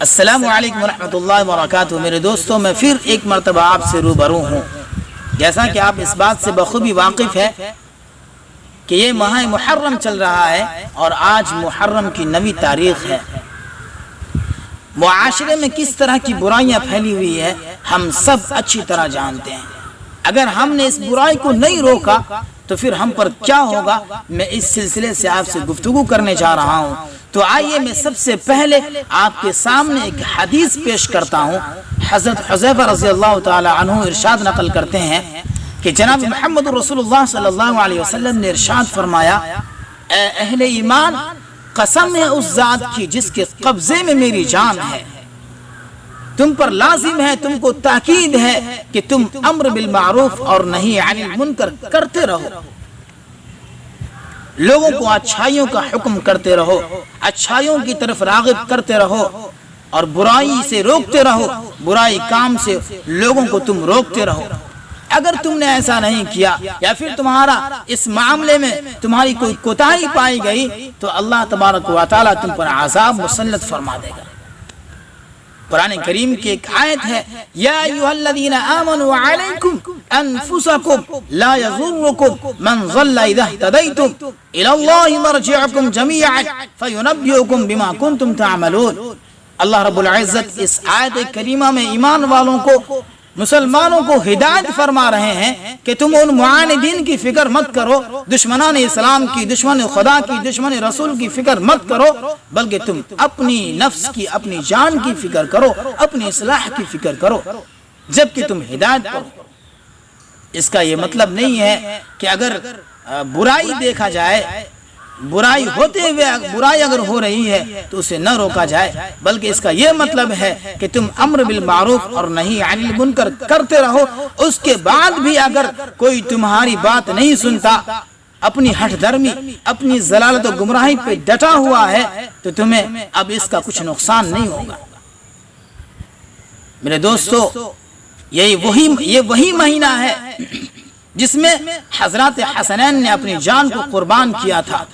السلام علیکم ورحمۃ اللہ وبرکاتہ۔ میرے دوستوں، میں پھر ایک مرتبہ آپ سے روبرو ہوں۔ جیسا کہ آپ اس بات سے بخوبی واقف ہے کہ یہ ماہ محرم چل رہا ہے اور آج محرم کی 9ویں تاریخ ہے۔ معاشرے میں کس طرح کی برائیاں پھیلی ہوئی ہے ہم سب اچھی طرح جانتے ہیں۔ اگر ہم نے اس برائی کو نہیں روکا تو پھر ہم پر کیا ہوگا، میں اس سلسلے سے آپ سے گفتگو کرنے جا رہا ہوں۔ تو آئیے میں سب سے پہلے آپ کے سامنے ایک حدیث پیش کرتا ہوں۔ حضرت حذیفہ رضی اللہ تعالی عنہ ارشاد نقل کرتے ہیں کہ جناب محمد رسول اللہ صلی اللہ علیہ وسلم نے ارشاد فرمایا، اے اہل ایمان، قسم ہے اس ذات کی جس کے قبضے میں میری جان ہے، تم پر لازم ہے، تم کو تاکید ہے کہ تم امر بالمعروف اور نہی عن المنکر کرتے رہو، لوگوں کو اچھائیوں کا حکم کرتے رہو، اچھائیوں کی طرف راغب کرتے رہو اور برائی سے روکتے رہو، برائی کام سے لوگوں کو تم روکتے رہو۔ اگر تم نے ایسا نہیں کیا یا پھر تمہارا اس معاملے میں تمہاری کوئی کوتاہی پائی گئی تو اللہ تبارک و تعالی تم پر عذاب مسلط فرما دے گا۔ قرآن کریم کی ایک آیت ہے، یا ایھا الذین آمنوا علیکم انفسکم لا یضرکم من ضل اذا اہتدیتم الی اللہ مرجعکم جمیعا فینبئکم بما کنتم تعملون۔ اللہ رب العزت اس آیت کریمہ میں ایمان والوں کو، مسلمانوں کو ہدایت فرما رہے ہیں کہ تم ان معاندین کی فکر مت کرو، دشمنان اسلام کی، دشمن خدا کی، دشمن رسول کی فکر مت کرو، بلکہ تم اپنی نفس کی، اپنی جان کی فکر کرو، اپنی اصلاح کی فکر کرو، جبکہ تم ہدایت کرو۔ اس کا یہ مطلب نہیں ہے کہ اگر برائی دیکھا جائے، برائی ہوتے ہوئے برائی اگر ہو رہی ہے تو اسے نہ روکا جائے، بلکہ اس کا یہ مطلب ہے کہ تم امر بالمعروف اور نہی عن المنکر کرتے رہو۔ اس کے بعد بھی اگر کوئی تمہاری بات نہیں سنتا، اپنی ہٹ درمی، اپنی ضلالت و گمراہی پہ ڈٹا ہوا ہے تو تمہیں اب اس کا کچھ نقصان نہیں ہوگا۔ میرے دوستو، یہ وہی مہینہ ہے جس میں حضرات حسنین نے اپنی جان کو قربان کیا تھا۔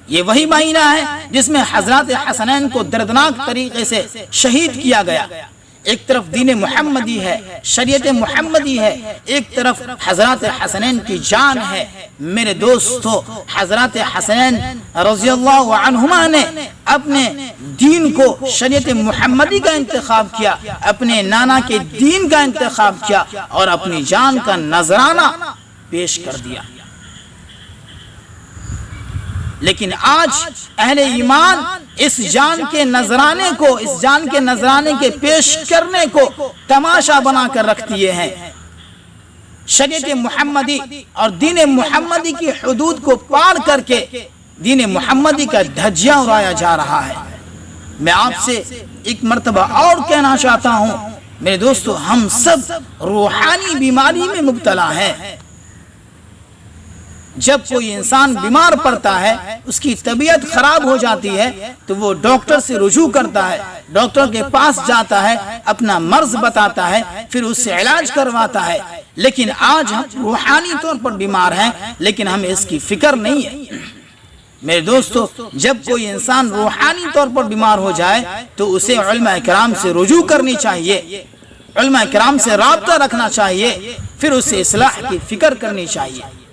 یہ وہی مہینہ ہے جس میں حضرات حسنین کو دردناک طریقے سے شہید کیا گیا۔ ایک طرف دین محمدی ہے، شریعت محمدی ہے، ایک طرف حضرات حسنین کی جان ہے۔ میرے دوستو، حضرات حسنین رضی اللہ عنہما نے اپنے دین کو، شریعت محمدی کا انتخاب کیا، اپنے نانا کے دین کا انتخاب کیا اور اپنی جان کا نذرانہ پیش کر دیا۔ لیکن آج اہل ایمان اس جان کے نذرانے کو، اس جان کے نذرانے کے پیش کرنے کو تماشا بنا کر رکھ دیے ہیں۔ شریعت محمدی اور دین محمدی کی حدود کو پار کر کے دین محمدی کا دھجیہ اڑایا جا رہا ہے۔ میں آپ سے ایک مرتبہ اور کہنا چاہتا ہوں، میرے دوستو، ہم سب روحانی بیماری میں مبتلا ہیں۔ جب کوئی انسان بیمار پڑتا ہے، اس کی طبیعت خراب ہو جاتی ہے تو وہ ڈاکٹر سے رجوع کرتا ہے، ڈاکٹر کے پاس جاتا ہے، اپنا مرض بتاتا ہے، پھر اس سے علاج کرواتا ہے۔ لیکن آج ہم روحانی طور پر بیمار ہیں لیکن ہمیں اس کی فکر نہیں ہے۔ میرے دوستو، جب کوئی انسان روحانی طور پر بیمار ہو جائے تو اسے علماء کرام سے رجوع کرنی چاہیے، علماء کرام سے رابطہ رکھنا چاہیے، پھر اسے اصلاح کی فکر کرنی چاہیے۔